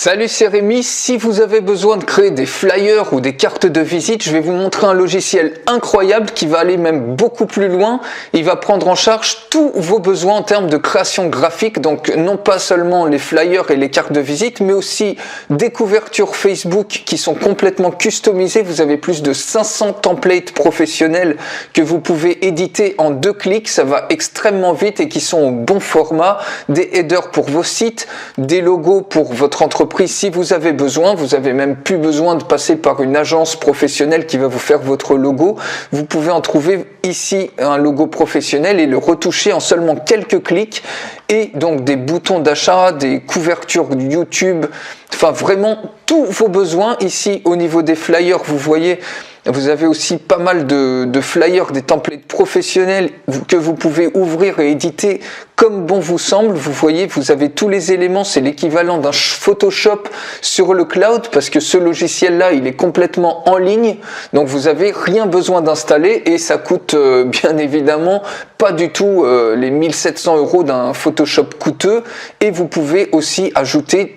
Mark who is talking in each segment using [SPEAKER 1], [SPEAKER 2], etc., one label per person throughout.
[SPEAKER 1] Salut, c'est Rémi. Si vous avez besoin de créer des flyers ou des cartes de visite, je vais vous montrer un logiciel incroyable qui va aller même beaucoup plus loin. Il va prendre en charge tous vos besoins en termes de création graphique, donc non pas seulement les flyers et les cartes de visite, mais aussi des couvertures Facebook qui sont complètement customisées. Vous avez plus de 500 templates professionnels que vous pouvez éditer en 2 clics. Ça va extrêmement vite et qui sont au bon format. Des headers pour vos sites, des logos pour votre entreprise si vous avez besoin. Vous avez même plus besoin de passer par une agence professionnelle qui va vous faire votre logo. Vous pouvez en trouver ici un logo professionnel et le retoucher en seulement quelques clics. Et donc des boutons d'achat, des couvertures YouTube, enfin vraiment tous vos besoins. Ici au niveau des flyers, vous voyez, vous avez aussi pas mal de flyers, des templates professionnels que vous pouvez ouvrir et éditer comme bon vous semble. Vous voyez, vous avez tous les éléments, c'est l'équivalent d'un Photoshop sur le cloud parce que ce logiciel-là, il est complètement en ligne. Donc vous avez rien besoin d'installer et ça coûte bien évidemment pas du tout les 1700 € d'un Photoshop coûteux. Et vous pouvez aussi ajouter,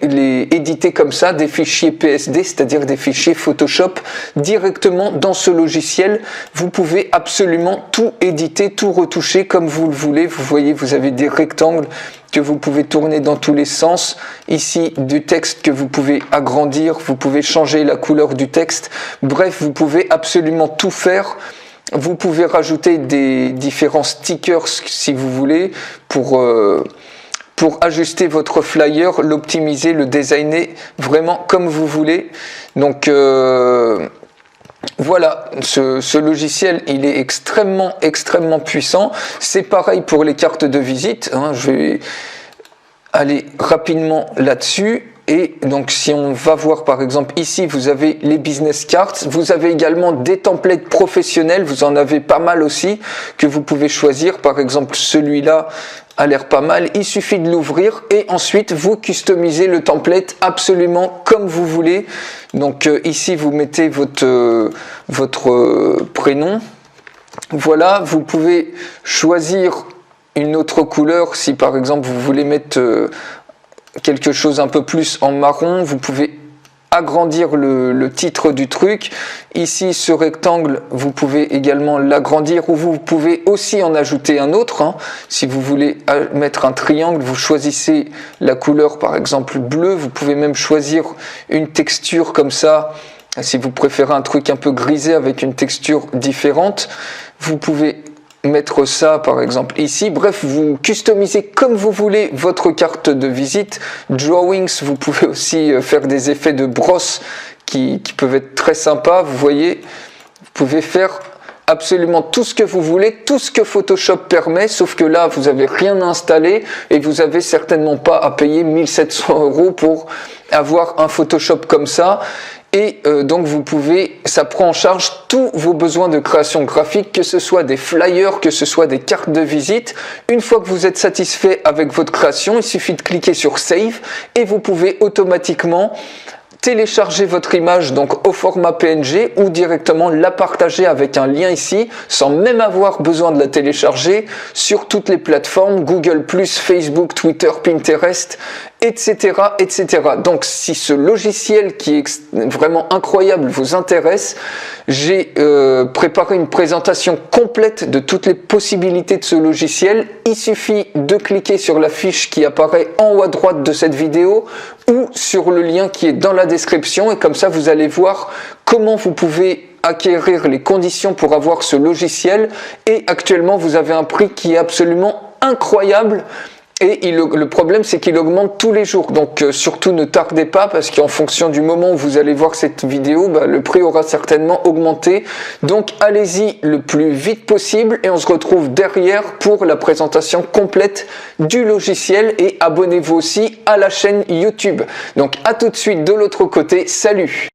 [SPEAKER 1] éditer comme ça des fichiers PSD, c'est-à-dire des fichiers Photoshop directement dans ce logiciel. Vous pouvez absolument tout éditer, tout retoucher comme vous le voulez. Vous voyez, vous avez des rectangles que vous pouvez tourner dans tous les sens. Ici, du texte que vous pouvez agrandir, vous pouvez changer la couleur du texte. Bref, vous pouvez absolument tout faire. Vous pouvez rajouter des différents stickers si vous voulez pour ajuster votre flyer, l'optimiser, le designer vraiment comme vous voulez. Donc voilà, ce logiciel, il est extrêmement puissant. C'est pareil pour les cartes de visite, hein. Je vais aller rapidement là-dessus. Et donc si on va voir par exemple ici, vous avez les business cards, vous avez également des templates professionnels, vous en avez pas mal aussi que vous pouvez choisir. Par exemple celui-là a l'air pas mal, il suffit de l'ouvrir et ensuite vous customisez le template absolument comme vous voulez. Donc ici vous mettez votre prénom, voilà, vous pouvez choisir une autre couleur si par exemple vous voulez mettre quelque chose un peu plus en marron. Vous pouvez agrandir le titre du truc. Ici, ce rectangle, vous pouvez également l'agrandir ou vous pouvez aussi en ajouter un autre, hein. Si vous voulez mettre un triangle, vous choisissez la couleur par exemple bleu. Vous pouvez même choisir une texture comme ça. Si vous préférez un truc un peu grisé avec une texture différente, vous pouvez mettre ça par exemple ici. Bref, vous customisez comme vous voulez votre carte de visite. Drawings, vous pouvez aussi faire des effets de brosse qui peuvent être très sympas. Vous voyez, vous pouvez faire absolument tout ce que vous voulez, tout ce que Photoshop permet, sauf que là vous avez rien installé et vous avez certainement pas à payer 1700 € pour avoir un Photoshop comme ça. Et donc vous pouvez, ça prend en charge tous vos besoins de création graphique, que ce soit des flyers, que ce soit des cartes de visite. Une fois que vous êtes satisfait avec votre création, il suffit de cliquer sur Save et vous pouvez automatiquement télécharger votre image donc au format PNG ou directement la partager avec un lien ici sans même avoir besoin de la télécharger sur toutes les plateformes Google+, Facebook, Twitter, Pinterest, etc. Donc si ce logiciel qui est vraiment incroyable vous intéresse, j'ai préparé une présentation complète de toutes les possibilités de ce logiciel. Il suffit de cliquer sur la fiche qui apparaît en haut à droite de cette vidéo ou sur le lien qui est dans la description et comme ça vous allez voir comment vous pouvez acquérir les conditions pour avoir ce logiciel. Et actuellement vous avez un prix qui est absolument incroyable. Et le problème, c'est qu'il augmente tous les jours. Donc surtout ne tardez pas parce qu'en fonction du moment où vous allez voir cette vidéo, le prix aura certainement augmenté. Donc allez-y le plus vite possible et on se retrouve derrière pour la présentation complète du logiciel. Et abonnez-vous aussi à la chaîne YouTube. Donc à tout de suite de l'autre côté. Salut!